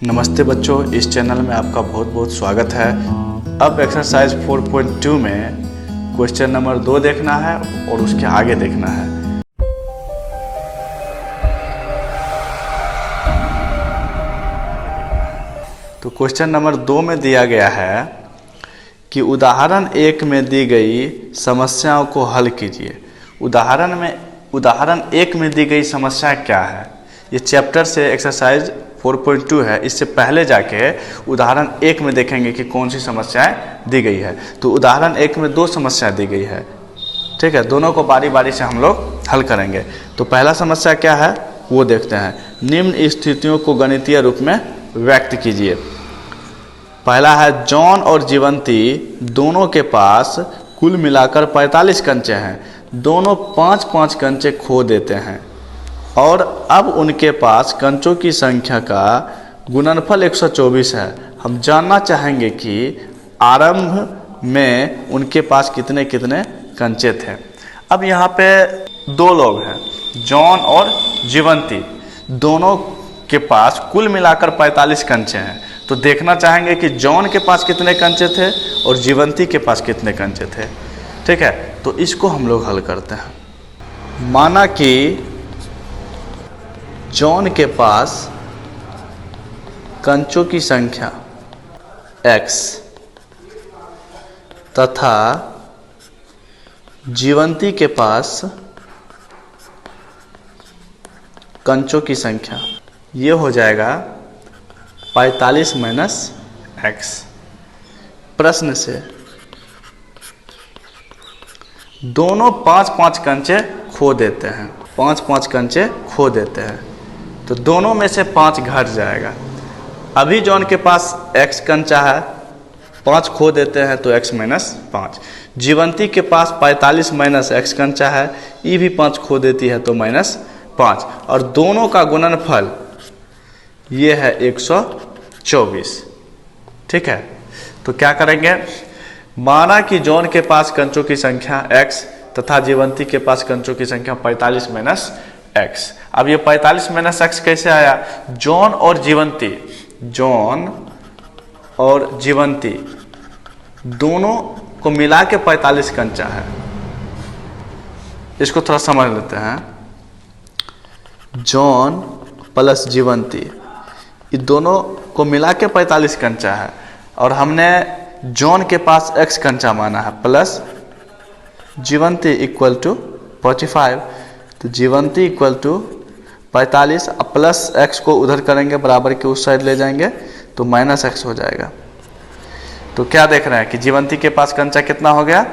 नमस्ते बच्चों, इस चैनल में आपका बहुत बहुत स्वागत है। अब एक्सरसाइज 4.2 में क्वेश्चन नंबर 2 देखना है और उसके आगे देखना है। तो क्वेश्चन नंबर 2 में दिया गया है कि उदाहरण 1 में दी गई समस्याओं को हल कीजिए। उदाहरण 1 में दी गई समस्या क्या है? ये चैप्टर से एक्सरसाइज 4.2 है। इससे पहले जाके उदाहरण 1 में देखेंगे कि कौन सी समस्याएं दी गई है। तो उदाहरण 1 में 2 समस्या दी गई है, ठीक है। दोनों को बारी बारी से हम लोग हल करेंगे। तो पहला समस्या क्या है वो देखते हैं। निम्न स्थितियों को गणितीय रूप में व्यक्त कीजिए। पहला है, जॉन और जीवंती दोनों के पास कुल मिलाकर 45 कंचे हैं। दोनों 5-5 कंचे खो देते हैं और अब उनके पास कंचों की संख्या का गुणनफल 124 है। हम जानना चाहेंगे कि आरंभ में उनके पास कितने कितने कंचे थे। अब यहाँ पे 2 लोग हैं, जॉन और जीवंती। दोनों के पास कुल मिलाकर 45 कंचे हैं। तो देखना चाहेंगे कि जॉन के पास कितने कंचे थे और जीवंती के पास कितने कंचे थे, ठीक है। तो इसको हम लोग हल करते हैं। माना कि जॉन के पास कंचों की संख्या x तथा जीवंती के पास कंचों की संख्या ये हो जाएगा 45 - x। प्रश्न से दोनों 5-5 कंचे खो देते हैं, 5-5 कंचे खो देते हैं। तो दोनों में से 5 घट जाएगा। अभी जॉन के पास x कंचा है, 5 खो देते हैं तो x - 5। जीवंती के पास 45 - x कंचा है, ये भी 5 खो देती है तो -5। और दोनों का गुणनफल ये है 124, ठीक है। तो क्या करेंगे? माना कि जॉन के पास कंचों की संख्या x तथा जीवंती के पास कंचों की संख्या 45 - x। अब ये 45 - x कैसे आया? जॉन और जीवंती दोनों को मिला के 45 कंचा है। इसको थोड़ा समझ लेते हैं। जॉन प्लस जीवंती, ये दोनों को मिला के 45 कंचा है और हमने जॉन के पास x कंचा माना है प्लस जीवंती इक्वल टू 45। तो जीवंती इक्वल टू 45 प्लस x को उधर करेंगे, बराबर के उस साइड ले जाएंगे तो -x हो जाएगा। तो क्या देख रहे हैं कि जीवंती के पास कंचा कितना हो गया?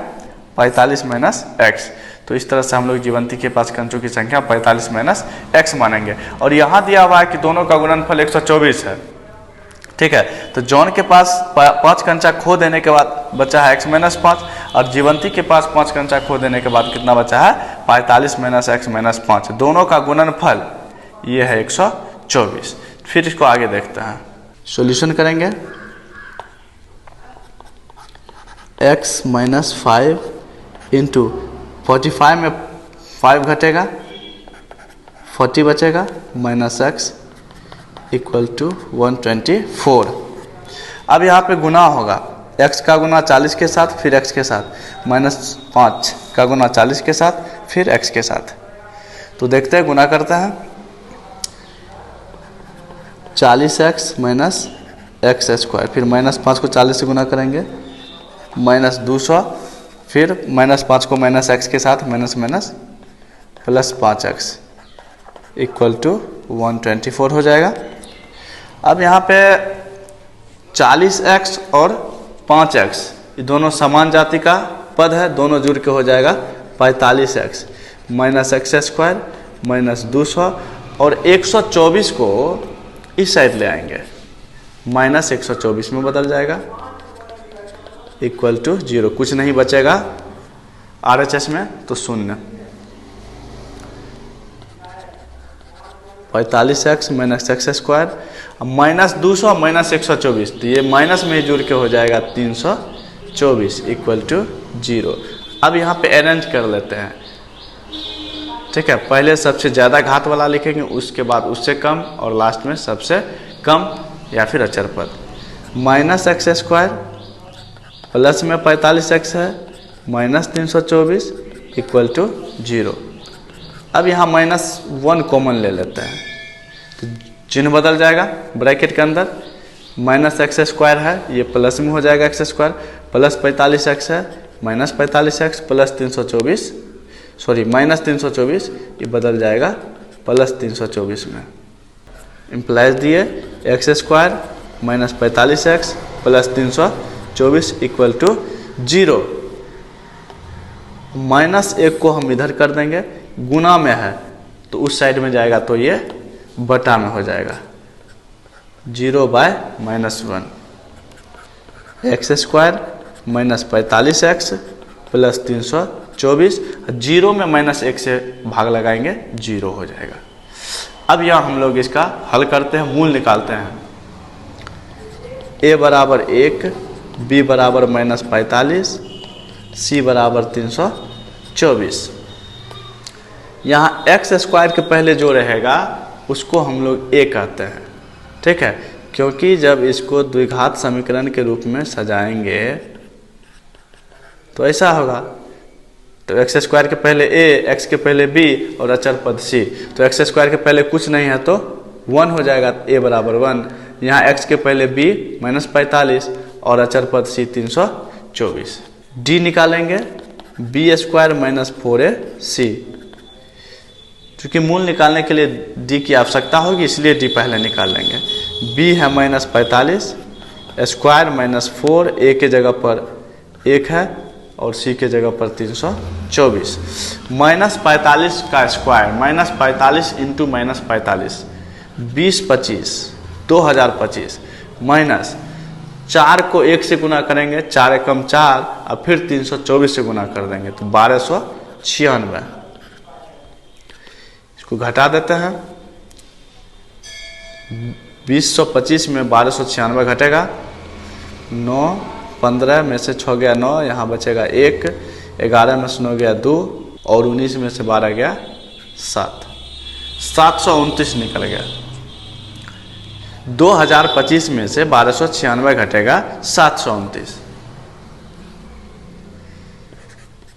45 - x। तो इस तरह से हम लोग जीवंती के पास कंचों की संख्या 45 - x मानेंगे। और यहाँ दिया हुआ है कि दोनों का गुणनफल 124 है, ठीक है। तो जॉन के पास 5 कंचा खो देने के बाद बचा है x - 5 और जीवंती के पास 5 कंचा खो देने के बाद कितना बचा है? 45 - x - 5। दोनों का गुणनफल ये है 124। फिर इसको आगे देखते हैं, सॉल्यूशन करेंगे। x - 5 इंटू 45 में 5 घटेगा, 40 बचेगा, -x इक्वल टू 124। अब यहाँ पे गुना होगा, x का गुना 40 के साथ, फिर x के साथ, -5 का गुना 40 के साथ, फिर x के साथ। तो देखते हैं, गुना करते हैं। 40x - x², फिर -5 को 40 से गुना करेंगे, -200, फिर -5 को -x के साथ, प्लस 5x इक्वल टू 124 हो जाएगा। अब यहाँ पे 40x और 5x ये दोनों समान जाति का पद है, दोनों जुड़ के हो जाएगा 45x -x² -200 और 124 को इस साइड ले आएंगे, -124 में बदल जाएगा इक्वल टू 0। कुछ नहीं बचेगा RHS में तो 0। 45x - x² -200 -124, तो ये माइनस में जुड़ के हो जाएगा 324 इक्वल टू 0। अब यहाँ पे अरेंज कर लेते हैं, ठीक है। पहले सबसे ज़्यादा घात वाला लिखेंगे, उसके बाद उससे कम और लास्ट में सबसे कम या फिर अचर पद। माइनस एक्स स्क्वायर प्लस में 45x है माइनस 324 इक्वल टू 0। अब यहाँ -1 कॉमन ले लेते हैं तो चिन्ह बदल जाएगा। ब्रैकेट के अंदर माइनस एक्स स्क्वायर है, ये प्लस में हो जाएगा एक्स स्क्वायर, प्लस 45x है माइनस 45x प्लस 324 माइनस 324, ये बदल जाएगा प्लस 324 में। इम्प्लाइज दिए x square minus 45x plus 324 equal to 0। -1 को हम इधर कर देंगे, गुना में है तो उस साइड में जाएगा तो ये बटा में हो जाएगा 0/-1। X square minus 45x plus 324, 0 में -1 से भाग लगाएंगे 0 हो जाएगा। अब यहाँ हम लोग इसका हल करते हैं, मूल निकालते हैं। a बराबर 1, b बराबर -45, c बराबर 324। यहाँ एक्स स्क्वायर के पहले जो रहेगा उसको हम लोग a कहते हैं, ठीक है, क्योंकि जब इसको द्विघात समीकरण के रूप में सजाएंगे तो ऐसा होगा। तो एक्स स्क्वायर के पहले a, x के पहले b और अचर पद c। तो एक्स स्क्वायर के पहले कुछ नहीं है तो 1 हो जाएगा, a बराबर 1। यहाँ x के पहले b -45 और अचर पद c 324। d निकालेंगे b स्क्वायर माइनस 4ac। क्योंकि मूल निकालने के लिए d की आवश्यकता होगी इसलिए d पहले निकाल लेंगे। b है -45 स्क्वायर -4, a के जगह पर 1 है और c के जगह पर 324। -45 का स्क्वायर -45 इंटू -45 20/25 2025 माइनस 4 को 1 से गुना करेंगे, 4 एकम 4 और फिर 324 से गुना कर देंगे तो 1296। इसको घटा देते हैं, 2025 में 1296 घटेगा, 9 15 में से 6 गया 9, यहाँ बचेगा 1, 11 में से 9 गया 2 और 19 में से 12 गया 7, 729 निकल गया। 2025 में से 1296 घटेगा 729।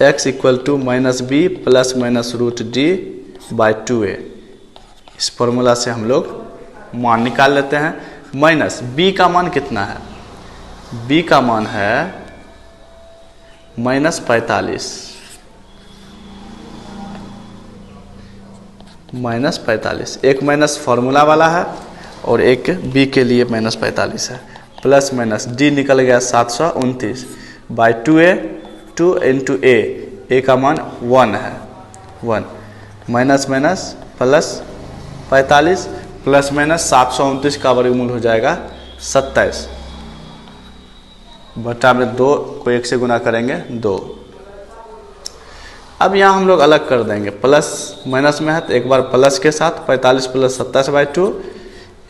x equal to -b plus minus √d/2a। इस फॉर्मूला से हम लोग मान निकाल लेते हैं। माइनस b का मान कितना है, b का मान है -45 एक माइनस फॉर्मूला वाला है और एक b के लिए -45 है। प्लस माइनस d निकल गया 729/2a, 2 इंटू a का मान 1 है, 1 minus minus plus 45 plus minus 729 का वर्गमूल हो जाएगा 27 बटा में 2 को 1 से गुना करेंगे 2। अब यहाँ हम लोग अलग कर देंगे, प्लस माइनस में है तो एक बार प्लस के साथ 45 प्लस 27/2,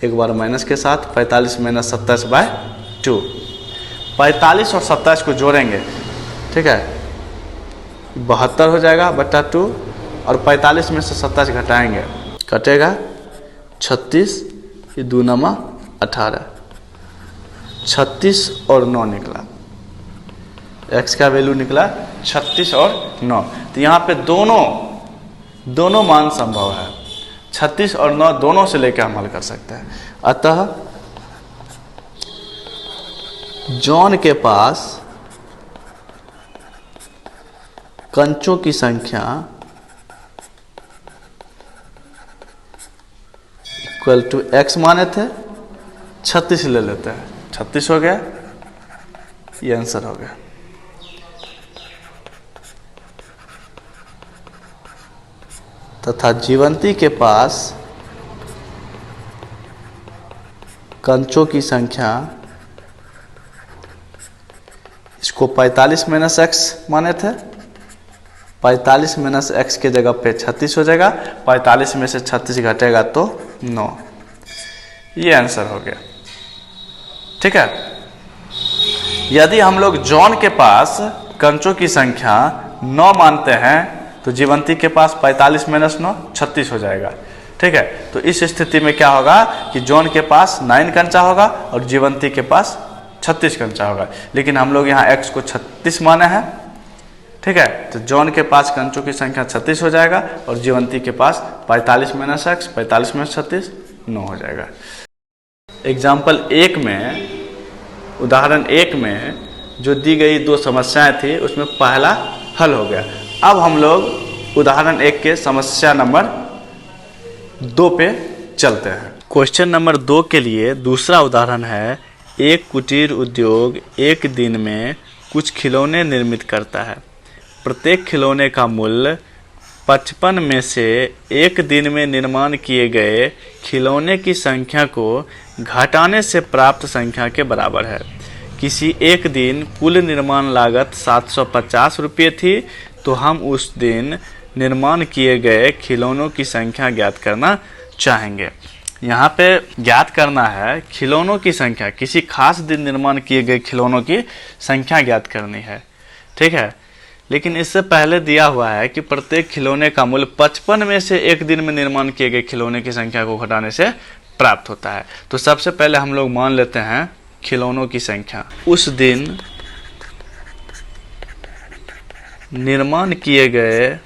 एक बार माइनस के साथ 45 माइनस 27/2। 45 और 27 को जोड़ेंगे, ठीक है, 72 हो जाएगा बटा 2 और 45 में से 27 घटाएंगे, कटेगा 36, ये 2 9 18, 36 और 9 निकला, x का वैल्यू निकला 36 और 9। तो यहाँ पे दोनों मान संभव है, 36 और 9 दोनों से लेकर हम हल कर सकते हैं। अतः जॉन के पास कंचों की संख्या इक्वल टू x माने थे, 36 ले लेते हैं, 36 हो गया, ये आंसर हो गया। तथा जीवंती के पास कंचों की संख्या, इसको 45 माइनस एक्स माने थे, 45 माइनस एक्स के जगह पे 36 हो जाएगा, 45 में से 36 घटेगा तो 9, ये आंसर हो गया। ठीक है, यदि हम लोग जॉन के पास कंचों की संख्या 9 मानते हैं तो जीवंती के पास 45 माइनस 9 36 हो जाएगा। ठीक है। तो इस स्थिति में क्या होगा कि जॉन के पास 9 कंचा होगा और जीवंती के पास 36 कंचा होगा, लेकिन हम लोग यहाँ x को 36 माने हैं, ठीक है। तो जॉन के पास कंचों की संख्या 36 हो जाएगा और जीवंती के पास 45 माइनस x, 45 माइनस 36 9 हो जाएगा। एग्जाम्पल 1 में, उदाहरण 1 में जो दी गई 2 समस्याएं थी उसमें पहला हल हो गया। अब हम लोग उदाहरण 1 के समस्या नंबर 2 पे चलते हैं। क्वेश्चन नंबर 2 के लिए दूसरा उदाहरण है, एक कुटीर उद्योग एक दिन में कुछ खिलौने निर्मित करता है। प्रत्येक खिलौने का मूल्य 55 में से एक दिन में निर्माण किए गए खिलौने की संख्या को घटाने से प्राप्त संख्या के बराबर है। किसी एक दिन कुल निर्माण लागत 750 रुपये थी, तो हम उस दिन निर्माण किए गए खिलौनों की संख्या ज्ञात करना चाहेंगे। यहाँ पे ज्ञात करना है खिलौनों की संख्या, किसी खास दिन निर्माण किए गए खिलौनों की संख्या ज्ञात करनी है, ठीक है। लेकिन इससे पहले दिया हुआ है कि प्रत्येक खिलौने का मूल्य 55 में से एक दिन में निर्माण किए गए खिलौने की संख्या को घटाने से प्राप्त होता है। तो सबसे पहले हम लोग मान लेते हैं खिलौनों की संख्या। उस दिन निर्माण किए गए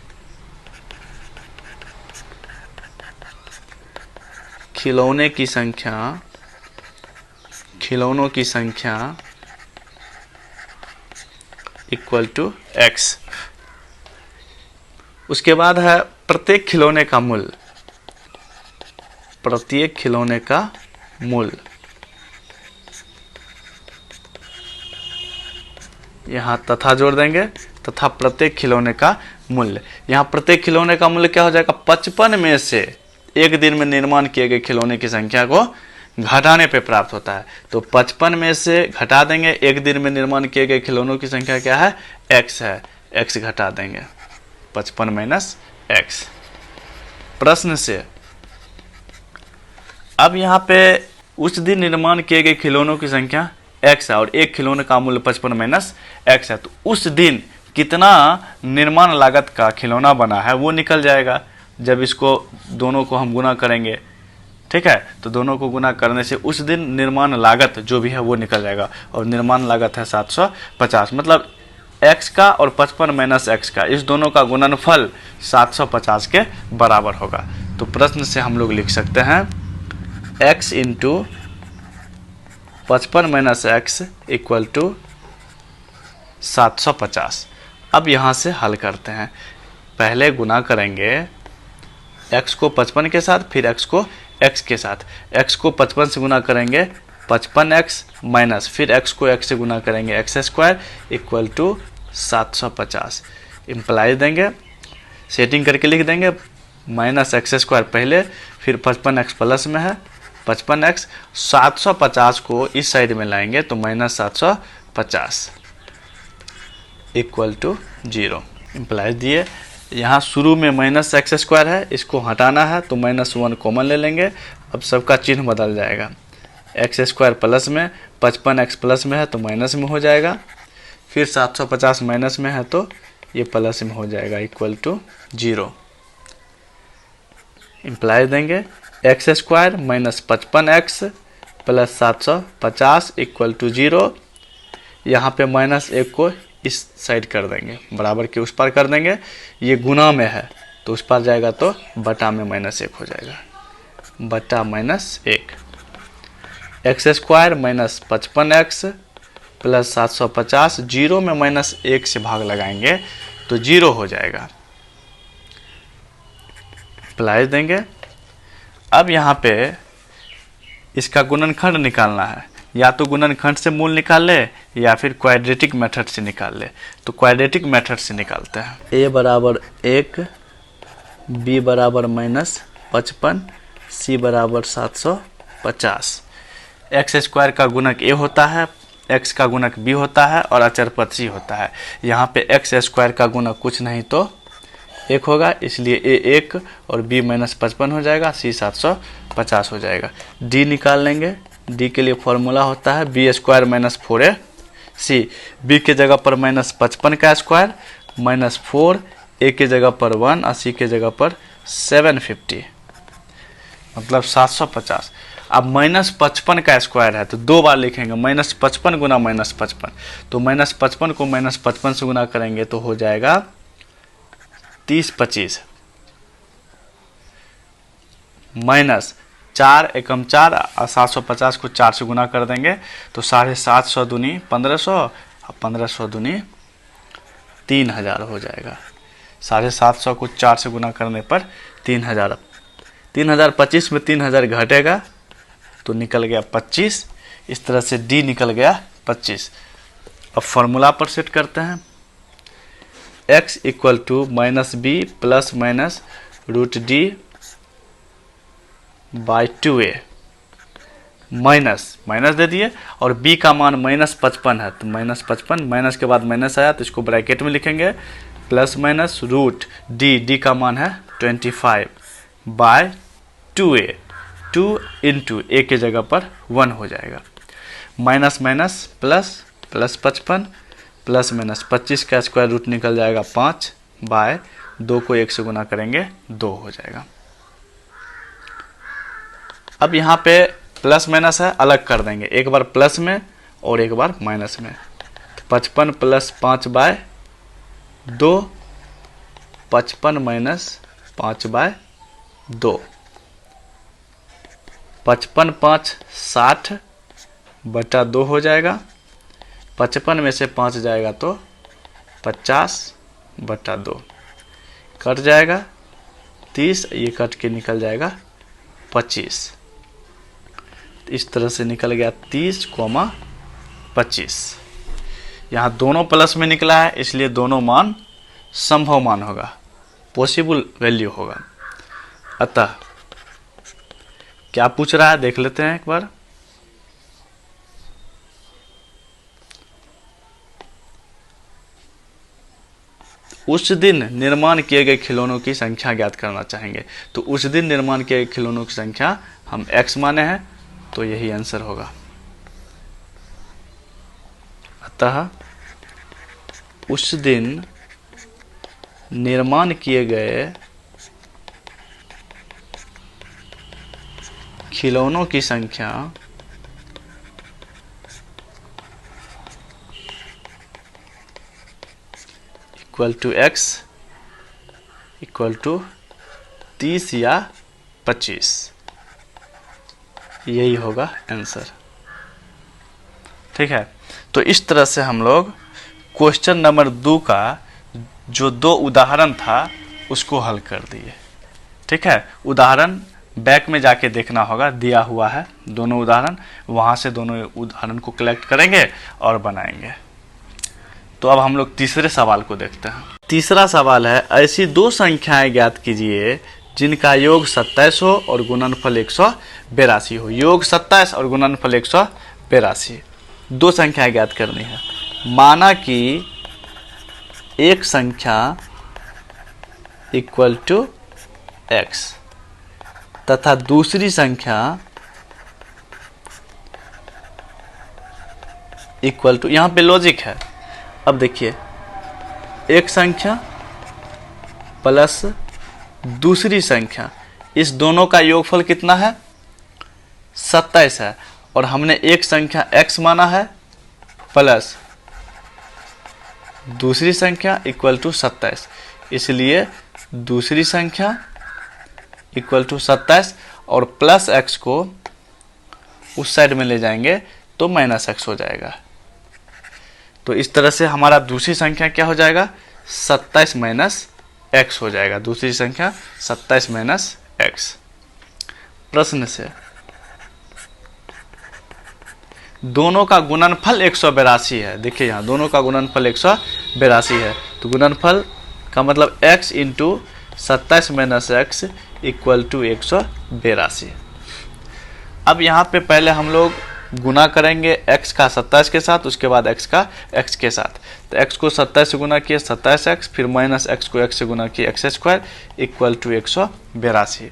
खिलौनों की संख्या इक्वल टू x। उसके बाद है प्रत्येक खिलौने का मूल्य, प्रत्येक खिलौने का मूल्य, यहाँ तथा जोड़ देंगे, तथा प्रत्येक खिलौने का मूल्य। यहाँ प्रत्येक खिलौने का मूल्य क्या हो जाएगा, 55 में से एक दिन में निर्माण किए गए खिलौने की संख्या को घटाने पे प्राप्त होता है। तो 55 में से घटा देंगे, एक दिन में निर्माण किए गए खिलौनों की संख्या क्या है, x है, x घटा देंगे, 55 माइनस x। प्रश्न से अब यहाँ पे उस दिन निर्माण किए गए खिलौनों की संख्या x है और एक खिलौने का मूल्य 55 माइनस x है। तो उस दिन कितना निर्माण लागत का खिलौना बना है वो निकल जाएगा जब इसको दोनों को हम गुना करेंगे, ठीक है। तो दोनों को गुना करने से उस दिन निर्माण लागत जो भी है वो निकल जाएगा, और निर्माण लागत है 750, मतलब x का और 55 माइनस x का, इस दोनों का गुणनफल 750 के बराबर होगा। तो प्रश्न से हम लोग लिख सकते हैं x into 55 minus x equal to 750। अब यहाँ से हल करते हैं, पहले गुना करेंगे x को 55 के साथ, फिर x को x के साथ। x को 55 से गुना करेंगे 55x माइनस, फिर x को x से गुना करेंगे x square equal to 750। Imply देंगे, सेटिंग करके लिख देंगे माइनस x स्क्वायर पहले, फिर 55x प्लस में है 55x, 750 को इस साइड में लाएंगे तो माइनस 750 इक्वल टू 0। इम्प्लाई दिए, यहाँ शुरू में माइनस एक्स स्क्वायर है, इसको हटाना है तो -1 कॉमन ले लेंगे। अब सबका चिन्ह बदल जाएगा, एक्स स्क्वायर प्लस में, 55x प्लस में है तो माइनस में हो जाएगा, फिर 750 माइनस में है तो ये प्लस में हो जाएगा इक्वल टू 0। इम्प्लाई देंगे x square minus 55x plus 750 equal to 0। यहाँ पे -1 को इस साइड कर देंगे, बराबर के उस पार कर देंगे, ये गुना में है तो उस पार जाएगा तो बटा में -1 हो जाएगा, बटा -1। X square minus 55x plus 750, 0 में -1 से भाग लगाएंगे तो 0 हो जाएगा। अप्लाई देंगे। अब यहाँ पे इसका गुणनखंड निकालना है, या तो गुणनखंड से मूल निकाल ले या फिर क्वाड्रेटिक मेथड से निकाल ले। तो क्वाड्रेटिक मेथड से निकालते हैं। a बराबर 1, b बराबर -55, c बराबर 750। एक्स स्क्वायर का गुणक a होता है, x का गुणक b होता है और अचर पद c होता है। यहाँ पे एक्स स्क्वायर का गुणक कुछ नहीं तो 1 होगा, इसलिए a 1 और b -55 हो जाएगा, c 750 हो जाएगा। d निकाल लेंगे, d के लिए फॉर्मूला होता है b स्क्वायर -4ac, b के जगह पर -55 का स्क्वायर -4, a के जगह पर 1 और c के जगह पर 750। मतलब 750। अब -55 का स्क्वायर है तो 2 बार लिखेंगे, -55 गुना -55, तो -55 को -55 से गुना करेंगे तो हो जाएगा 30×25 माइनस 4 एकम 4 और 750 को 4 से गुना कर देंगे तो 750 दूनी 1500 और 1500 दूनी 3000 हो जाएगा। 750 को 4 से गुना करने पर 3000, 3025 में 3000 घटेगा तो निकल गया 25। इस तरह से डी निकल गया 25। अब फॉर्मूला पर सेट करते हैं, x equal to -b plus minus √d by 2a minus दे दिए और b का मान -55 है तो -55, माइनस के बाद माइनस आया तो इसको ब्रैकेट में लिखेंगे, प्लस माइनस रूट डी का मान है 25 बाय 2a, 2 इंटू ए के जगह पर 1 हो जाएगा, minus minus plus, plus 55 plus minus 25 का स्क्वायर रूट निकल जाएगा 5 बाय 2 को 1 से गुना करेंगे 2 हो जाएगा। अब यहाँ पे प्लस माइनस है, अलग कर देंगे, एक बार प्लस में और एक बार माइनस में। 55 प्लस 5 बाय 2, 55 माइनस 5 बाय 2, 55 5 60 बटा 2 हो जाएगा। 55 में से 5 जाएगा तो 50 बटा 2 कट जाएगा 30, ये कट के निकल जाएगा 25। इस तरह से निकल गया 30,25। यहाँ दोनों प्लस में निकला है इसलिए दोनों मान संभव मान होगा, पॉसिबल वैल्यू होगा। अतः क्या पूछ रहा है देख लेते हैं एक बार। उस दिन निर्माण किए गए खिलौनों की संख्या ज्ञात करना चाहेंगे, तो उस दिन निर्माण किए गए खिलौनों की संख्या हम x माने हैं तो यही आंसर होगा। अतः उस दिन निर्माण किए गए खिलौनों की संख्या equal to x equal to 30 या 25, यही होगा आंसर। ठीक है, तो इस तरह से हम लोग क्वेश्चन नंबर 2 का जो 2 उदाहरण था उसको हल कर दिए। ठीक है, उदाहरण बैक में जाके देखना होगा, दिया हुआ है दोनों उदाहरण, वहाँ से दोनों उदाहरण को कलेक्ट करेंगे और बनाएंगे। तो अब हम लोग तीसरे सवाल को देखते हैं। तीसरा सवाल है, ऐसी 2 संख्याएं ज्ञात कीजिए जिनका योग 27 हो और गुणनफल 182 हो। योग 27 और गुणनफल 182, 2 संख्याएं ज्ञात करनी है। माना कि एक संख्या इक्वल टू x तथा दूसरी संख्या इक्वल टू, यहाँ पे लॉजिक है। अब देखिए, एक संख्या प्लस दूसरी संख्या, इस दोनों का योगफल कितना है 27 है और हमने एक संख्या x माना है प्लस दूसरी संख्या इक्वल टू 27, इसलिए दूसरी संख्या इक्वल टू 27 और प्लस x को उस साइड में ले जाएंगे तो माइनस x हो जाएगा। तो इस तरह से हमारा दूसरी संख्या क्या हो जाएगा 27 माइनस x हो जाएगा। दूसरी संख्या 27 माइनस x। प्रश्न से दोनों का गुणनफल 182 है। देखिए यहाँ दोनों का गुणनफल 182 है, तो गुणनफल का मतलब x into 27 minus x equal to 182। अब यहाँ पे पहले हम लोग गुना करेंगे x का 27 के साथ, उसके बाद x का x के साथ। तो x को 27 से गुना किए 27x, फिर माइनस x को x से गुना किए x² इक्वल टू 182।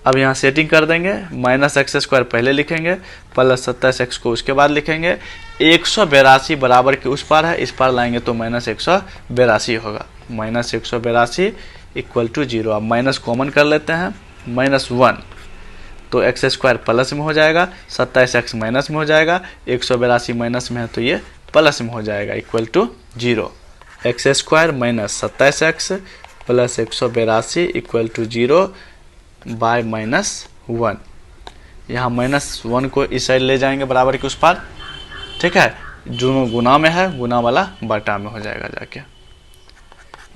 अब यहाँ सेटिंग कर देंगे, माइनस x² पहले लिखेंगे, प्लस 27x को उसके बाद लिखेंगे। 182 बराबर के उस पार है, इस पार लाएंगे तो माइनस 182 होगा। Minus 182 equal to 0। अब माइनस कॉमन कर लेते हैं, -1, तो एक्स स्क्वायर प्लस में हो जाएगा, 27x माइनस में हो जाएगा, 182 माइनस में है तो ये प्लस में हो जाएगा, equal to 0। X square minus 27x plus 182 equal to 0 by -1। यहाँ -1 को इस साइड ले जाएंगे बराबर के उस पार, ठीक है। दोनों गुना में है, गुना वाला बटा में हो जाएगा जाके।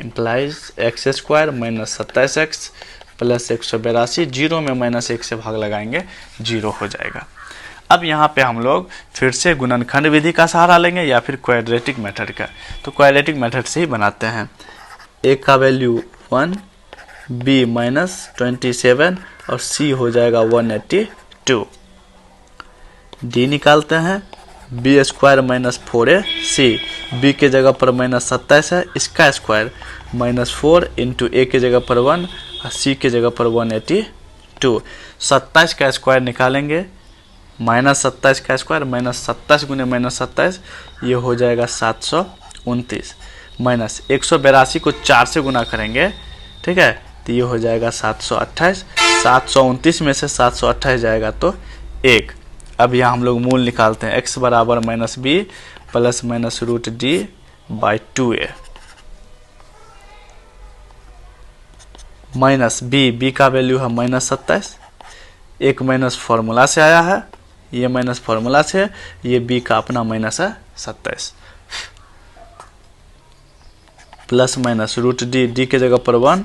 Implies x square minus 27x plus 182, 0 में -1 से भाग लगाएंगे, 0 हो जाएगा। अब यहाँ पे हम लोग फिर से गुणनखंड विधि का सहारा लेंगे या फिर क्वाड्रेटिक मेथड का। तो क्वाड्रेटिक मेथड से ही बनाते हैं। a का वैल्यू 1, b -27 और c हो जाएगा 182। d निकालते हैं, b स्क्वायर -4ac, b के जगह पर -27 है, इसका स्क्वायर -4 इंटू a के जगह पर 1 और c के जगह पर 182। 27 का स्क्वायर निकालेंगे, -27 का स्क्वायर -27 गुने -27, ये हो जाएगा 729, माइनस 182 को 4 से गुना करेंगे, ठीक है, तो ये हो जाएगा 728। 729 में से 728 जाएगा तो 1। अब यहाँ हम लोग मूल निकालते हैं, x बराबर -b plus -√d by 2a minus b का वैल्यू है -27, एक माइनस फार्मूला से आया है, ये माइनस फार्मूला से, ये b का अपना माइनस है 27, प्लस -√d, d के जगह पर 1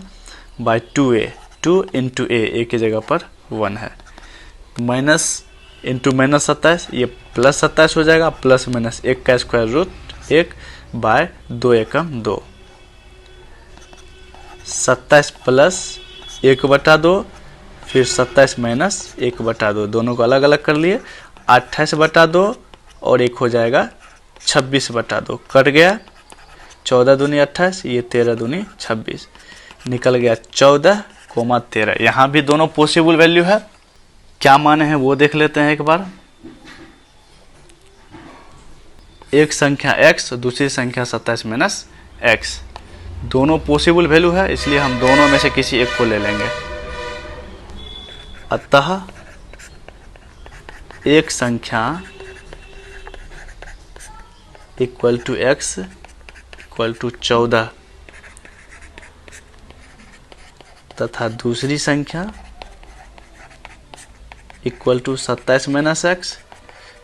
बाई 2a, 2 इंटू a के जगह पर 1 है, माइनस इंटू -27, ये प्लस 27 हो जाएगा, प्लस माइनस 1 का स्क्वायर रूट 1 बाय 2 एकम 2, 27 प्लस 1/2, फिर 27 माइनस 1/2, दोनों को अलग अलग कर लिए, 28/2 और 1 हो जाएगा 26/2, कट गया, 14 दूनी 28, ये 13 दूनी 26, निकल गया 14,13। यहाँ भी दोनों पॉसिबल वैल्यू है, क्या माने हैं वो देख लेते हैं एक बार। एक संख्या x, दूसरी संख्या 27 माइनस x, दोनों पॉसिबल वैल्यू है, इसलिए हम दोनों में से किसी एक को ले लेंगे। अतः एक संख्या equal to x equal to 14 तथा दूसरी संख्या equal to 27 minus x,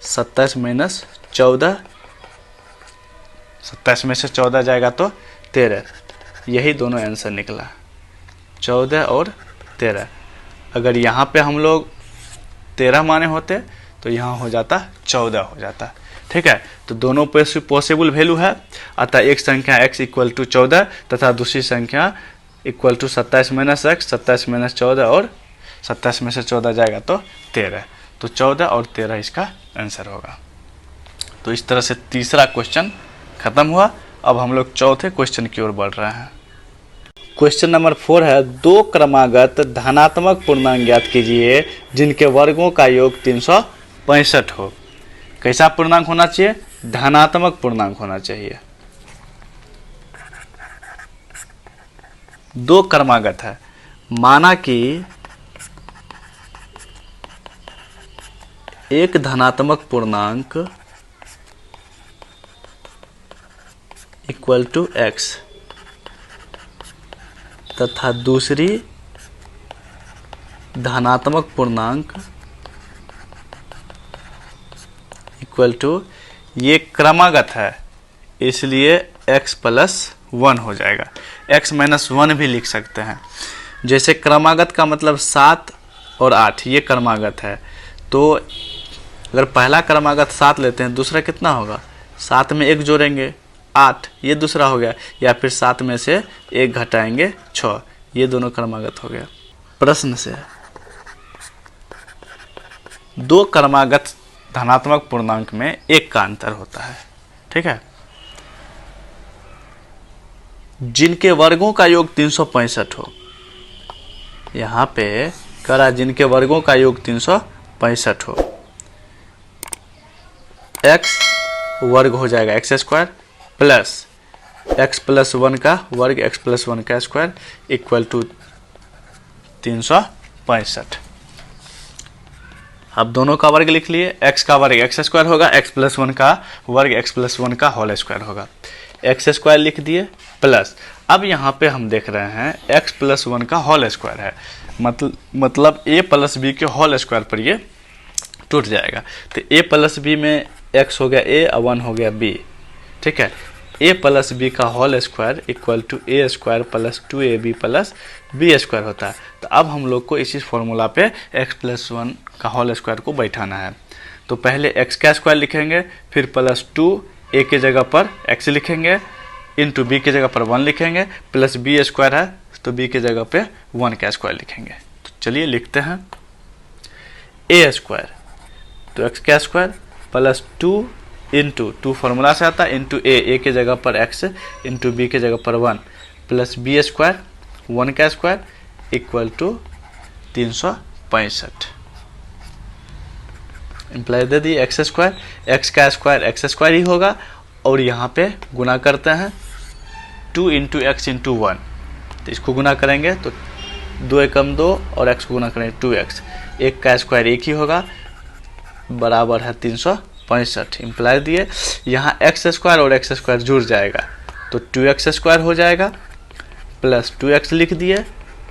27 minus 14, 27 में से 14 जाएगा तो 13, यही दोनों आंसर निकला, 14 और 13। अगर यहाँ पे हम लोग 13 माने होते तो यहाँ हो जाता 14 हो जाता, ठीक है। तो दोनों पॉसिबल वैल्यू है, अतः एक संख्या x इक्वल टू 14 तथा दूसरी संख्या equal to 27 minus x, 27 minus 14 और 27 में से 14 जाएगा तो 13, तो 14 और 13 इसका आंसर होगा। तो इस तरह से तीसरा क्वेश्चन खत्म हुआ। अब हम लोग चौथे क्वेश्चन की ओर बढ़ रहे हैं। क्वेश्चन नंबर 4 है, दो क्रमागत धनात्मक पूर्णांक ज्ञात कीजिए जिनके वर्गों का योग 365 हो। कैसा पूर्णांक होना चाहिए? धनात्मक पूर्णांक होना चाहिए। दो क्रमागत है, माना कि एक धनात्मक पूर्णांक इक्वल टू x तथा दूसरी धनात्मक पूर्णांक इक्वल टू, ये क्रमागत है इसलिए x प्लस 1 हो जाएगा, x माइनस 1 भी लिख सकते हैं। जैसे क्रमागत का मतलब 7 और 8, ये क्रमागत है, तो अगर पहला क्रमागत 7 लेते हैं, दूसरा कितना होगा? 7 में 1 जोड़ेंगे 8, ये दूसरा हो गया, या फिर 7 में से 1 घटाएंगे 6, ये दोनों क्रमागत हो गया। प्रश्न से दो क्रमागत धनात्मक पूर्णांक में 1 का अंतर होता है, ठीक है, जिनके वर्गों का योग 365 हो। यहाँ पे करा जिनके वर्गों का योग 365 हो, x वर्ग हो जाएगा x square plus x plus 1 का वर्ग, x प्लस 1 का स्क्वायर इक्वल टू 365। 365। अब दोनों का वर्ग लिख लिए, x का वर्ग x स्क्वायर होगा, x प्लस 1 का वर्ग x प्लस 1 का होल स्क्वायर होगा, x स्क्वायर लिख दिए प्लस। अब यहाँ पे हम देख रहे हैं x प्लस 1 का होल स्क्वायर है, मतलब a प्लस b के होल स्क्वायर पर ये टूट जाएगा। तो a प्लस b में x हो गया a और 1 हो गया b, ठीक है। a प्लस b का whole square equal to a square plus 2ab plus b square होता है। तो अब हम लोग को इसी फॉर्मूला पे x प्लस 1 का होल स्क्वायर को बैठाना है। तो पहले x का स्क्वायर लिखेंगे, फिर प्लस 2 a के जगह पर x लिखेंगे, इंटू b के जगह पर 1 लिखेंगे, प्लस b स्क्वायर है तो b के जगह पे 1 का स्क्वायर लिखेंगे। तो चलिए लिखते हैं a स्क्वायर, तो x का स्क्वायर प्लस 2 इंटू 2 फार्मूला से आता है, इंटू a के जगह पर x इंटू b के जगह पर 1 प्लस b स्क्वायर 1 का स्क्वायर इक्वल टू 365। इम्प्लाई दे दी x स्क्वायर, x का स्क्वायर x स्क्वायर ही होगा, और यहाँ पे गुना करते हैं 2 इंटू एक्स इंटू 1, तो इसको गुना करेंगे तो 2 एकम 2 और x को गुना करेंगे 2x, एक का स्क्वायर एक ही होगा, बराबर है 365। इम्प्लाई दिए यहाँ x स्क्वायर और x स्क्वायर जुड़ जाएगा तो 2x स्क्वायर हो जाएगा, प्लस 2x लिख दिए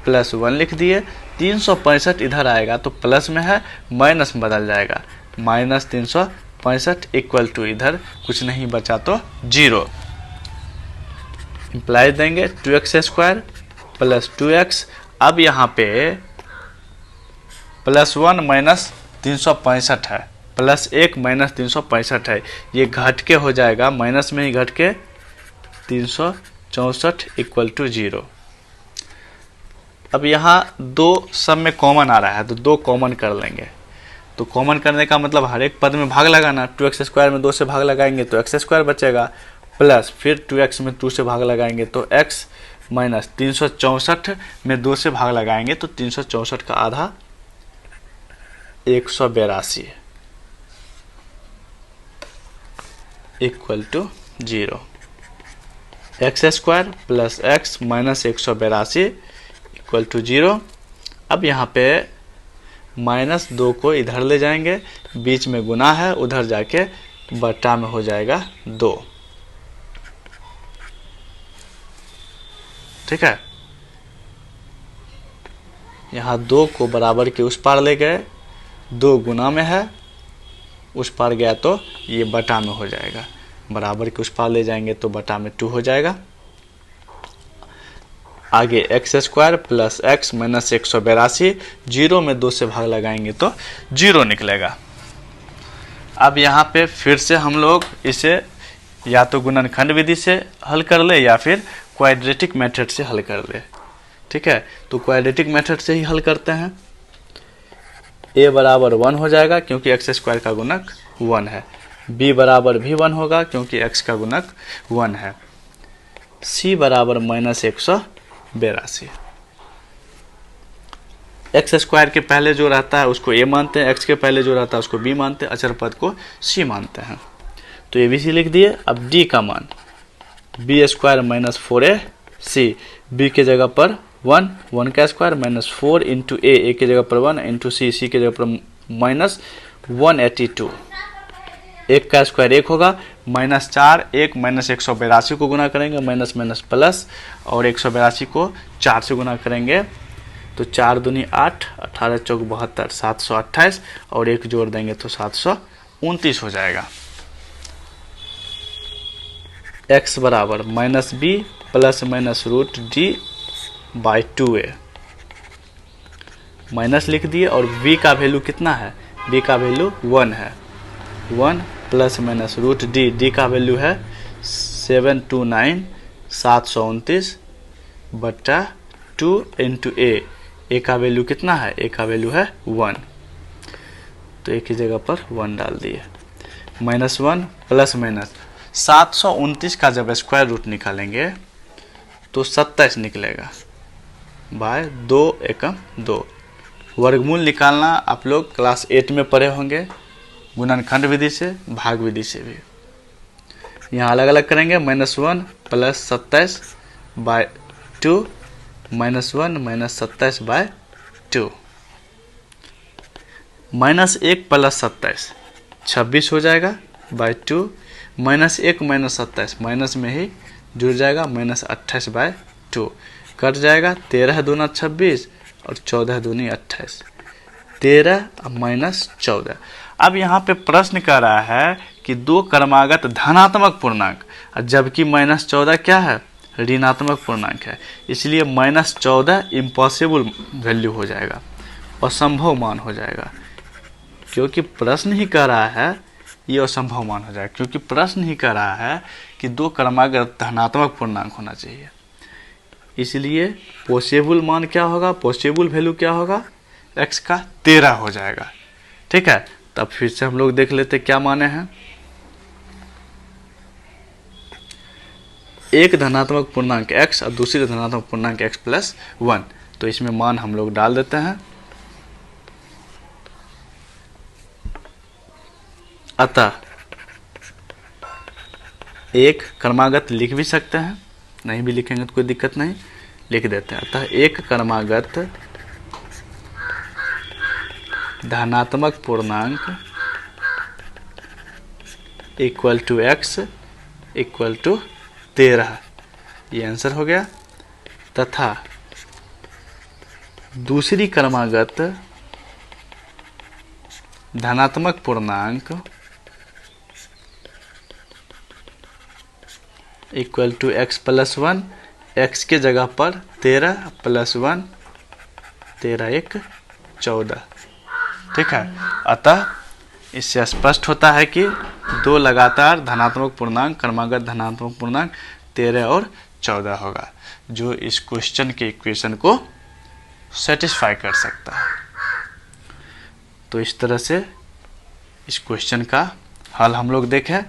प्लस 1 लिख दिए, 365 इधर आएगा तो प्लस में है माइनस में बदल जाएगा, माइनस 365 इक्वल टू इधर कुछ नहीं बचा तो 0। इम्प्लाई देंगे 2x स्क्वायर प्लस 2x, अब यहाँ पे प्लस 1 माइनस 365 है, प्लस 1 माइनस 365 है, ये घट के हो जाएगा, माइनस में ही घट के 364 इक्वल टू 0। अब यहाँ 2 सब में कॉमन आ रहा है तो 2 कॉमन कर लेंगे। तो कॉमन करने का मतलब हर एक पद में भाग लगाना, 2x स्क्वायर में 2 से भाग लगाएंगे तो x स्क्वायर बचेगा, प्लस फिर 2x में 2 से भाग लगाएंगे तो x, माइनस 364 में 2 से भाग लगाएंगे तो 364 का आधा 182 equal to 0। X square plus x minus 182 equal to 0। अब यहाँ पे माइनस 2 को इधर ले जाएंगे, बीच में गुना है, उधर जाके बटा में हो जाएगा 2, ठीक है। यहाँ 2 को बराबर के उस पार ले गए, 2 गुना में है, उस पार गया तो ये बटा में हो जाएगा, बराबर के उस पार ले जाएंगे तो बटा में 2 हो जाएगा। आगे x square plus x minus 182, 0 में 2 से भाग लगाएंगे तो 0 निकलेगा। अब यहाँ पे फिर से हम लोग इसे या तो गुणनखंड विधि से हल कर ले या फिर क्वाड्रेटिक मेथड से हल कर ले, ठीक है। तो क्वाड्रेटिक मेथड से ही हल करते हैं। a बराबर 1 हो जाएगा क्योंकि एक्स स्क्वायर का गुणक 1 है, b बराबर भी 1 होगा क्योंकि x का गुणक 1 है, c बराबर माइनस 182। एक्स स्क्वायर के पहले जो रहता है उसको a मानते हैं, x के पहले जो रहता है उसको b मानते हैं, अचर पद को c मानते हैं। तो a b c लिख दिए। अब d का मान b square minus 4ac, b के जगह पर 1 का स्क्वायर माइनस 4 इंटू ए के जगह पर 1 इंटू सी के जगह पर माइनस 182, 1 का स्क्वायर 1 होगा, माइनस 4 1 माइनस 182 को गुना करेंगे, माइनस माइनस प्लस, और 182 को 4 से गुना करेंगे तो 4 दूनी 8, 18 चौक 72, 728, और 1 जोड़ देंगे तो 729 हो जाएगा। x बराबर minus b plus minus root d by 2a, minus लिख दिए। और v का वैल्यू कितना है, v का वैल्यू 1 है, 1 प्लस माइनस रूट डी का वैल्यू है 729 729 बट्टा 2 इंटू ए का वैल्यू कितना है, a का वैल्यू है 1, तो एक ही जगह पर 1 डाल दिए, माइनस 1 प्लस माइनस 729 का जब स्क्वायर रूट निकालेंगे तो 27 निकलेगा बाय 2 एकम 2। वर्गमूल निकालना आप लोग क्लास 8 में पढ़े होंगे, गुणनखंड विधि से, भाग विधि से भी। यहाँ अलग अलग करेंगे, minus 1 plus 27 by 2, minus 1 minus 27 by 2। -1 + 27 26 हो जाएगा बाई 2, -1 - 27 माइनस में ही जुड़ जाएगा, -28/2 कट जाएगा, 13 दूना 26 और 14 दूनी 28, 13 -14। अब यहाँ पे प्रश्न कर रहा है कि दो क्रमागत धनात्मक पूर्णांक, जबकि -14 क्या है, ऋणात्मक पूर्णांक है, इसलिए -14 इम्पॉसिबल वैल्यू हो जाएगा, असंभव मान हो जाएगा, क्योंकि प्रश्न ही कह रहा है ये असंभव मान हो जाएगा, क्योंकि प्रश्न ही कह रहा है कि दो क्रमागत धनात्मक पूर्णांक होना चाहिए, इसलिए पॉसिबल मान क्या होगा, पॉसिबल वैल्यू क्या होगा, x का 13 हो जाएगा। ठीक है, तब फिर से हम लोग देख लेते क्या माने हैं। एक धनात्मक पूर्णांक x और दूसरी धनात्मक पूर्णांक x + 1, तो इसमें मान हम लोग डाल देते हैं। अतः एक क्रमागत लिख भी सकते हैं, नहीं भी लिखेंगे तो कोई दिक्कत नहीं, लिख देते हैं। अतः एक क्रमागत धनात्मक पूर्णांक = x = 13, ये आंसर हो गया। तथा दूसरी क्रमागत धनात्मक पूर्णांक = x + 1, x के जगह पर 13 + 1, 13 × 1 = 14। ठीक है, अतः इससे स्पष्ट होता है कि दो लगातार धनात्मक पूर्णांक, क्रमागत धनात्मक पूर्णांक 13 और 14 होगा, जो इस क्वेश्चन के इक्वेशन को सेटिस्फाई कर सकता है। तो इस तरह से इस क्वेश्चन का हल हम लोग देखें।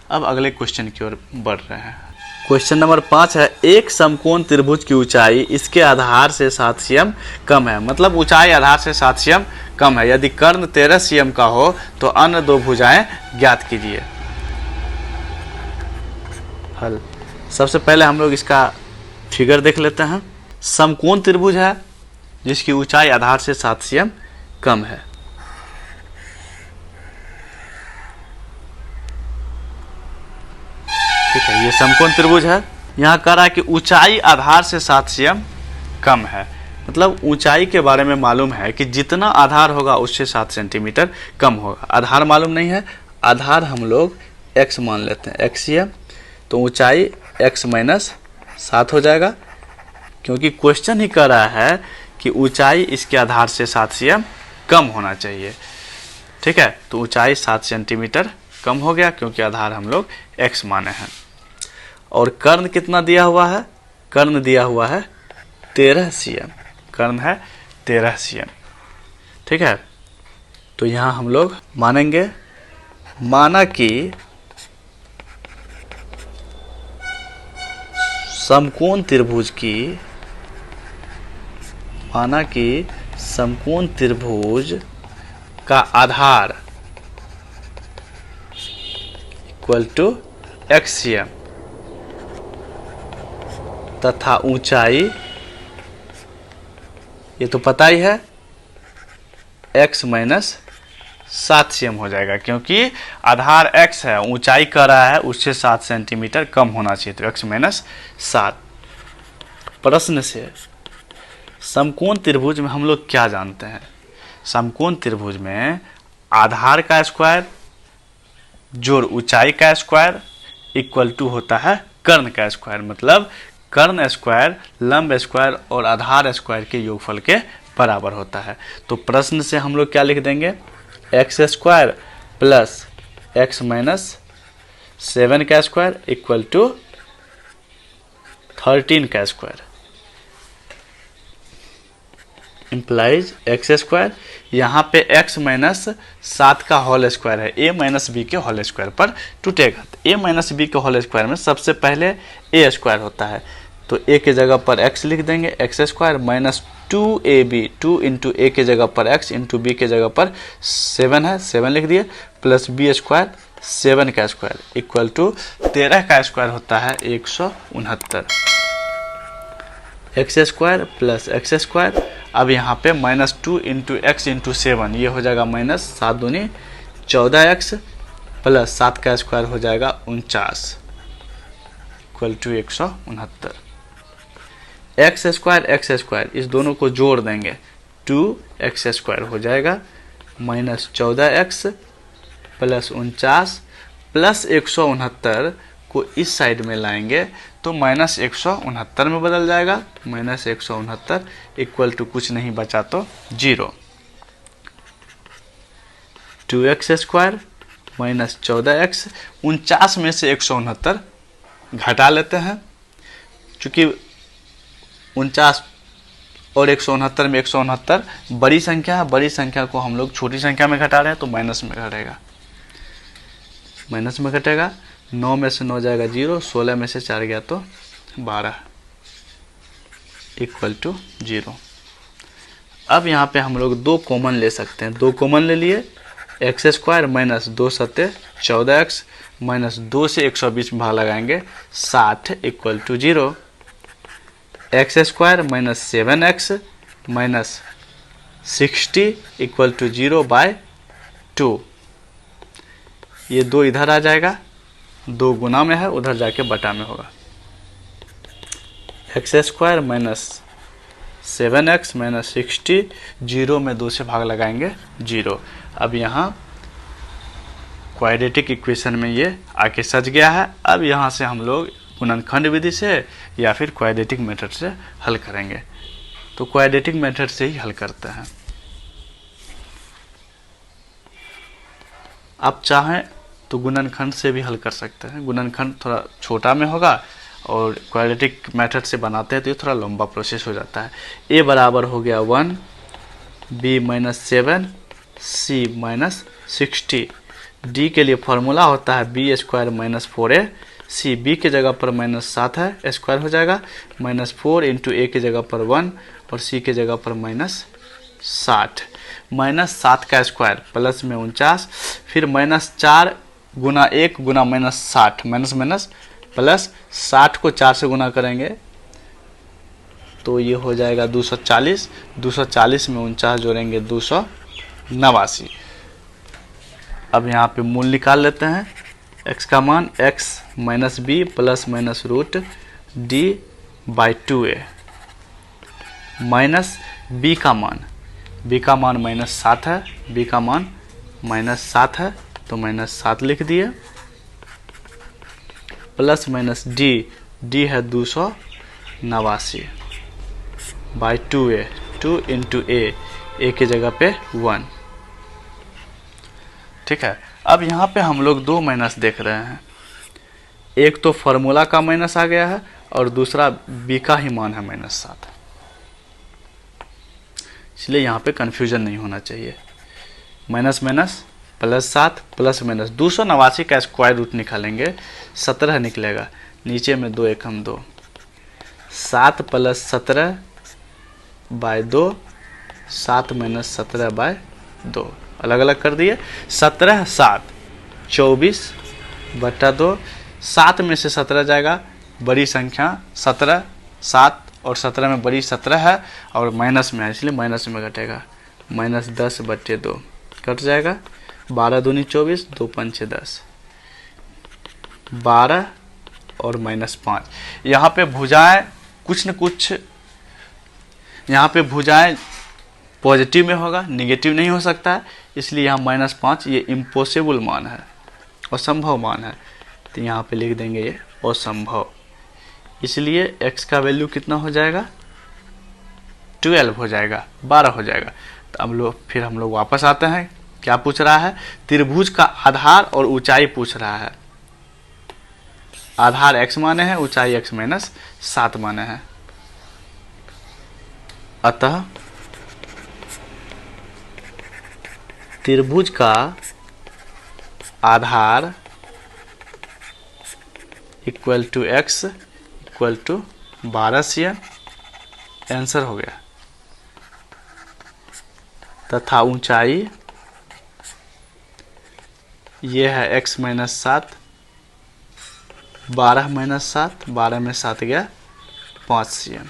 अब अगले क्वेश्चन की ओर बढ़ रहे हैं। क्वेश्चन नंबर 5 है, एक समकोण त्रिभुज की ऊंचाई इसके आधार से 7 cm कम है। मतलब ऊंचाई आधार से 7 cm कम है, यदि कर्ण 13 cm का हो तो अन्य दो भुजाएं ज्ञात कीजिए। हल, सबसे पहले हम लोग इसका फिगर देख लेते हैं। समकोण त्रिभुज है जिसकी ऊंचाई आधार से 7 cm कम है। ठीक है, ये समकोण त्रिभुज है। यहाँ कह रहा है कि ऊंचाई आधार से 7 cm कम है, मतलब ऊंचाई के बारे में मालूम है कि जितना आधार होगा उससे 7 सेंटीमीटर कम होगा। आधार मालूम नहीं है, आधार हम लोग x मान लेते हैं, x cm, तो ऊंचाई x - 7 हो जाएगा, क्योंकि क्वेश्चन ही कह रहा है कि ऊंचाई इसके आधार से 7 cm कम होना चाहिए। ठीक है, तो ऊंचाई 7 सेंटीमीटर कम हो गया, क्योंकि आधार हम लोग x माने हैं। और कर्ण कितना दिया हुआ है, कर्ण दिया हुआ है 13 cm, कर्ण है 13 cm। ठीक है, तो यहाँ हम लोग मानेंगे, माना कि समकोण त्रिभुज की, माना कि समकोण त्रिभुज का आधार = x cm तथा ऊंचाई, ये तो पता ही है, x - 7 cm हो जाएगा, क्योंकि आधार x है, ऊंचाई कर रहा है उससे 7 सेंटीमीटर कम होना चाहिए, तो x - 7। प्रश्न से समकोण त्रिभुज में हम लोग क्या जानते हैं, समकोण त्रिभुज में आधार का स्क्वायर जोड़ ऊंचाई का स्क्वायर = होता है कर्ण का स्क्वायर। मतलब कर्ण स्क्वायर, लंब स्क्वायर और आधार स्क्वायर के योगफल के बराबर होता है। तो प्रश्न से हम लोग क्या लिख देंगे, x² + x - 7 का स्क्वायर = 13 का स्क्वायर इम्प्लाइज x²। यहाँ पे x - 7 का होल स्क्वायर है, a - b के होल स्क्वायर पर टूटेगा। तो a - b के होल स्क्वायर में सबसे पहले a² होता है, तो a के जगह पर x लिख देंगे, x² - 2ab, 2 × a के जगह पर x × b के जगह पर 7 है, 7 लिख दिए, प्लस b², 7 का स्क्वायर = 13 का स्क्वायर होता है 169। x² + x² अब यहाँ पे -2 इंटू एक्स इंटू 7, ये हो जाएगा -7 दूनी 14x प्लस 7 का स्क्वायर हो जाएगा 49 इक्वल टू 169। एक्स स्क्वायर इस दोनों को जोड़ देंगे 2x² हो जाएगा -14x प्लस 49 प्लस 169 को इस साइड में लाएंगे तो -169 में बदल जाएगा। -169 इक्वल टू कुछ नहीं बचा तो 0। 2x² माइनस 14x, 49 में से 169 घटा लेते हैं। चूँकि 49 और 169 में 169 बड़ी संख्या है, बड़ी संख्या को हम लोग छोटी संख्या में घटा रहे हैं तो माइनस में घटेगा, माइनस में घटेगा। 9 में से 9 जाएगा 0, 16 में से 4 गया तो 12 इक्वल टू 0। अब यहाँ पे हम लोग 2 कॉमन ले सकते हैं, 2 कॉमन ले लिए, x² माइनस 2 सत्ते 14x माइनस 2 से 120 में भाग लगाएंगे 60 equal to 0। x² minus 7x minus 60 equal to 0/2। ये 2 इधर आ जाएगा, 2 गुना में है, उधर जाके बटा में होगा। x² माइनस 7x माइनस 60, 0 में 2 से भाग लगाएंगे 0। अब यहाँ क्वाड्रेटिक इक्वेशन में ये आके सज गया है। अब यहाँ से हम लोग गुणनखंड विधि से या फिर क्वाड्रेटिक मेथड से हल करेंगे। तो क्वाड्रेटिक मेथड से ही हल करते हैं। आप चाहें तो गुणनखंड से भी हल कर सकते हैं। गुणनखंड थोड़ा छोटा में होगा और क्वाड्रेटिक मेथड से बनाते हैं तो ये थोड़ा लंबा प्रोसेस हो जाता है। a बराबर हो गया 1, b minus 7, c minus 60। d के लिए फॉर्मूला होता है b² minus 4a, c b के जगह पर -7 है, स्क्वायर हो जाएगा -4 इंटू a के जगह पर 1 और c के जगह पर -60। -7 का स्क्वायर प्लस में 49, फिर -4 गुना 1 गुना -60, माइनस माइनस प्लस 60 को 4 से गुना करेंगे तो ये हो जाएगा 240। 240 में 49 जोड़ेंगे 289। अब यहाँ पे मूल निकाल लेते हैं। x का मान x minus b plus minus root d/2a minus b का मान -7 है, b का मान -7 है तो -7 लिख दिए, प्लस माइनस d है 289/2a, 2 इंटू a के जगह पे 1। ठीक है। अब यहाँ पे हम लोग 2 माइनस देख रहे हैं, एक तो फॉर्मूला का माइनस आ गया है और दूसरा b का ही मान है -7, इसलिए यहाँ पे कंफ्यूजन नहीं होना चाहिए। माइनस माइनस +7 प्लस माइनस 289 का स्क्वायर रूट निकालेंगे 17 निकलेगा, नीचे में 2 एकम 2, 7 प्लस 17/2, 7 माइनस 17/2 अलग अलग कर दिए। 17 7 24/2, 7 में से 17 जाएगा, बड़ी संख्या 17, 7 और 17 में बड़ी 17 है और माइनस में है इसलिए माइनस में घटेगा, -10/2 कट जाएगा। 12 दूनी 24, 2 पंचे 10, 12 और -5। यहाँ पे भुजाएं कुछ न कुछ, यहाँ पे भुजाएं पॉजिटिव में होगा, निगेटिव नहीं हो सकता है, इसलिए यहाँ -5 ये इम्पॉसिबल मान है, असंभव मान है, तो यहाँ पे लिख देंगे ये असंभव। इसलिए x का वैल्यू कितना हो जाएगा, 12 हो जाएगा, 12 हो जाएगा। तो हम लोग वापस आते हैं। क्या पूछ रहा है, त्रिभुज का आधार और ऊंचाई पूछ रहा है। आधार x माने हैं, ऊंचाई x माइनस 7 माने हैं। अतः त्रिभुज का आधार equal to x equal to 12 cm, answer हो गया। तथा ऊंचाई ये है x माइनस 7, 12 माइनस 7, 12 में 7 गया 5 cm,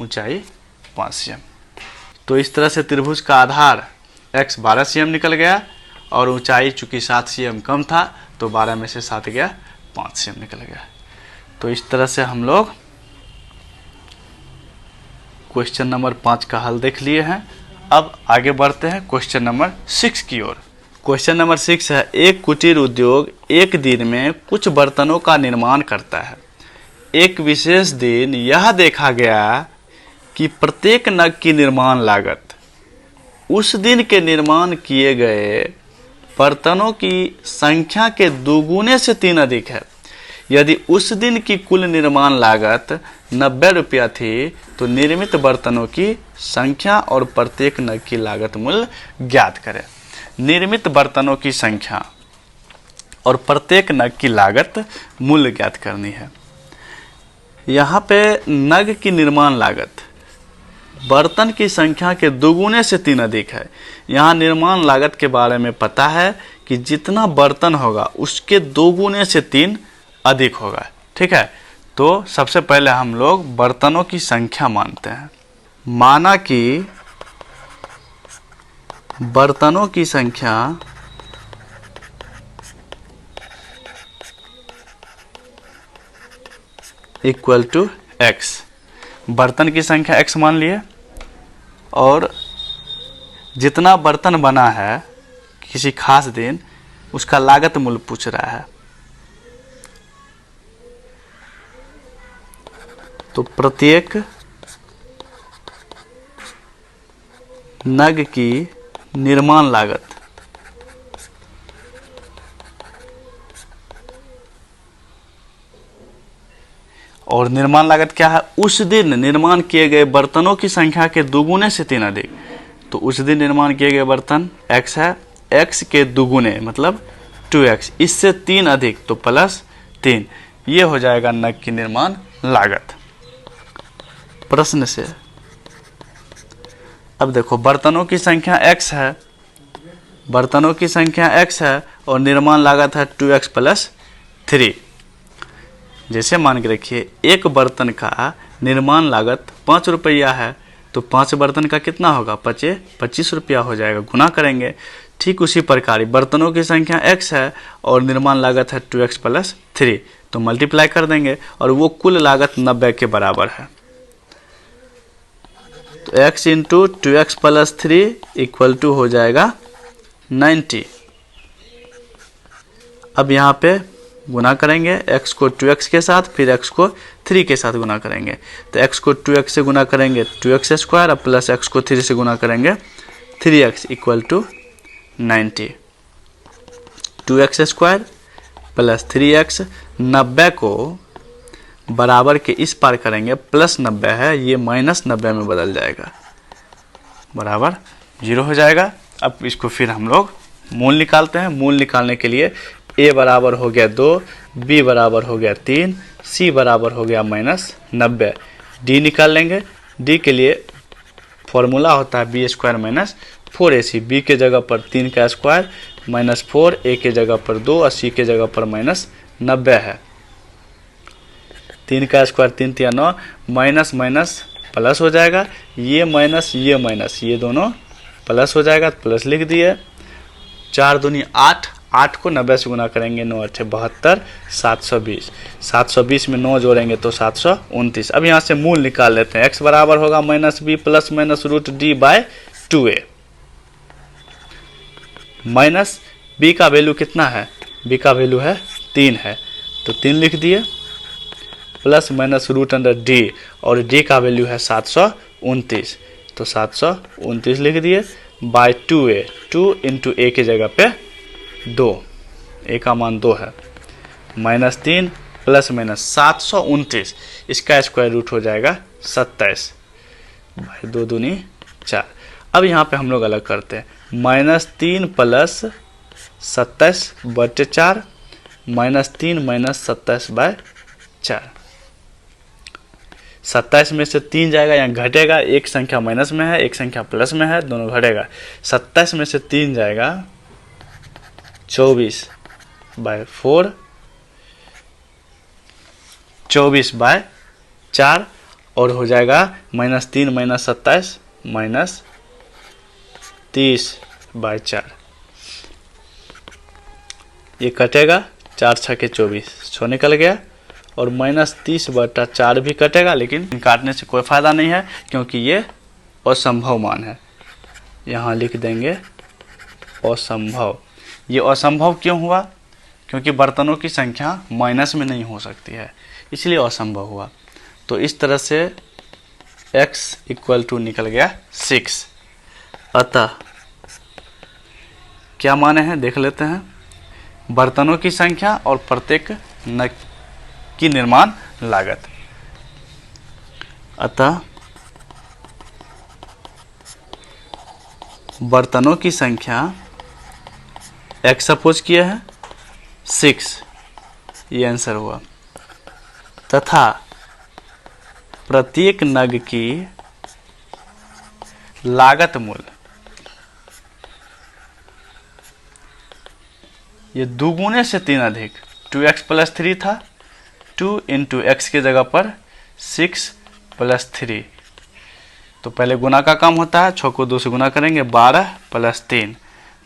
ऊंचाई 5 cm। तो इस तरह से त्रिभुज का आधार x 12 cm निकल गया और ऊंचाई चूंकि 7 cm कम था तो 12 में से 7 गया 5 cm निकल गया। तो इस तरह से हम लोग क्वेश्चन नंबर 5 का हल देख लिए हैं। अब आगे बढ़ते हैं क्वेश्चन नंबर 6 की ओर। क्वेश्चन नंबर 6 है, एक कुटीर उद्योग एक दिन में कुछ बर्तनों का निर्माण करता है। एक विशेष दिन यह देखा गया कि प्रत्येक नग की निर्माण लागत उस दिन के निर्माण किए गए बर्तनों की संख्या के दोगुने से 3 अधिक है। यदि उस दिन की कुल निर्माण लागत 90 रुपया थी तो निर्मित बर्तनों की संख्या और प्रत्येक नग की लागत मूल्य ज्ञात करें। निर्मित बर्तनों की संख्या और प्रत्येक नग की लागत मूल्य ज्ञात करनी है। यहाँ पे नग की निर्माण लागत बर्तन की संख्या के दोगुने से 3 अधिक है। यहाँ निर्माण लागत के बारे में पता है कि जितना बर्तन होगा उसके दोगुने से 3 अधिक होगा। ठीक है, तो सबसे पहले हम लोग बर्तनों की संख्या मानते हैं। माना कि बर्तनों की संख्या इक्वल टू x। बर्तन की संख्या x मान लिए और जितना बर्तन बना है किसी खास दिन उसका लागत मूल्य पूछ रहा है। तो प्रत्येक नग की निर्माण लागत और निर्माण लागत क्या है? उस दिन निर्माण किए गए बर्तनों की संख्या के दोगुने से 3 अधिक। तो उस दिन निर्माण किए गए बर्तन x है, x के दोगुने मतलब 2x, इससे 3 अधिक तो प्लस 3, ये हो जाएगा नग की निर्माण लागत। प्रश्न से अब देखो बर्तनों की संख्या x है, बर्तनों की संख्या x है और निर्माण लागत है 2x प्लस 3। जैसे मान के रखिए एक बर्तन का निर्माण लागत 5 रुपया है तो 5 बर्तन का कितना होगा? 25 रुपया हो जाएगा, गुना करेंगे। ठीक उसी प्रकार बर्तनों की संख्या x है और निर्माण लागत है 2x प्लस 3 तो मल्टीप्लाई कर देंगे और वो कुल लागत 90 के बराबर है। तो x into 2x plus 3 equal to हो जाएगा 90। अब यहाँ पे गुना करेंगे x को 2x के साथ, फिर x को 3 के साथ गुना करेंगे। तो x को 2x से गुना करेंगे 2x स्क्वायर और प्लस x को 3 से गुना करेंगे 3x equal to 90। 2x square plus 3x, 90 को बराबर के इस पार करेंगे, प्लस 90 है ये माइनस 90 में बदल जाएगा, बराबर 0 हो जाएगा। अब इसको फिर हम लोग मूल निकालते हैं। मूल निकालने के लिए a बराबर हो गया 2, b बराबर हो गया 3, c बराबर हो गया माइनस 90। d निकाल लेंगे। d के लिए फॉर्मूला होता है B square minus 4ac। b के जगह पर 3 का स्क्वायर माइनस 4, a के जगह पर 2 और c के जगह पर माइनस 90 है। 3 का स्क्वायर 3 3 9, माइनस माइनस प्लस हो जाएगा, ये माइनस ये दोनों प्लस हो जाएगा, प्लस लिख दिए। 4 दूनी 8, 8 को 90 से गुना करेंगे, 9 8 72, 720। 720 में 9 जोड़ेंगे तो 729। अब यहाँ से मूल निकाल लेते हैं। x बराबर होगा minus b plus minus root d by 2a। Minus b का वैल्यू कितना है? b का वैल्यू है 3 है तो 3 लिख दिए, plus minus root under d और डी का वैल्यू है 729 तो 729 लिख दिए बाय 2a। 2 इंटू a की जगह पे 2, a का मान 2 है, माइनस 3 प्लस माइनस 729, इसका स्क्वायर रूट हो जाएगा 27 बाई 2 दूनी 4। अब यहाँ पे हम लोग अलग करते हैं, माइनस 3 प्लस 27 बटे 4, माइनस 3 माइनस 27 बाय 4। 27 में से 3 जाएगा, यहाँ घटेगा, एक संख्या माइनस में है एक संख्या प्लस में है, दोनों घटेगा। 27 में से 3 जाएगा 24 बाय 4, 24 बाय 4 और हो जाएगा माइनस 3 माइनस 27 माइनस 30/4, ये कटेगा, 4 × 6 = 24, 6 निकल गया, और -30/4 भी कटेगा, लेकिन काटने से कोई फ़ायदा नहीं है क्योंकि ये असंभव मान है। यहाँ लिख देंगे असंभव। ये असंभव क्यों हुआ? क्योंकि बर्तनों की संख्या माइनस में नहीं हो सकती है, इसलिए असंभव हुआ। तो इस तरह से x = निकल गया 6। अतः क्या माने हैं देख लेते हैं। बर्तनों की संख्या और प्रत्येक नग की निर्माण लागत। अतः बर्तनों की संख्या x सपोज किया है 6, ये आंसर हुआ, तथा प्रत्येक नग की लागत मूल्य, ये 2 गुने से 3 अधिक, 2x + 3 था, 2 × x की जगह पर 6 + 3, तो पहले गुना का काम होता है, 6 को 2 से गुना करेंगे, 12 + 3,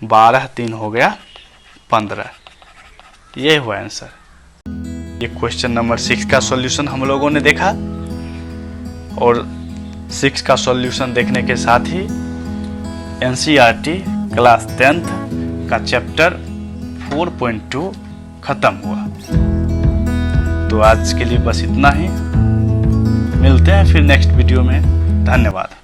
12 3 हो गया 15, ये हुआ आंसर। ये क्वेश्चन नंबर 6 का सॉल्यूशन हम लोगों ने देखा, और 6 का सॉल्यूशन देखने के साथ ही NCERT क्लास 10th का चैप्टर 4.2 खत्म हुआ। तो आज के लिए बस इतना ही, मिलते हैं फिर नेक्स्ट वीडियो में। धन्यवाद।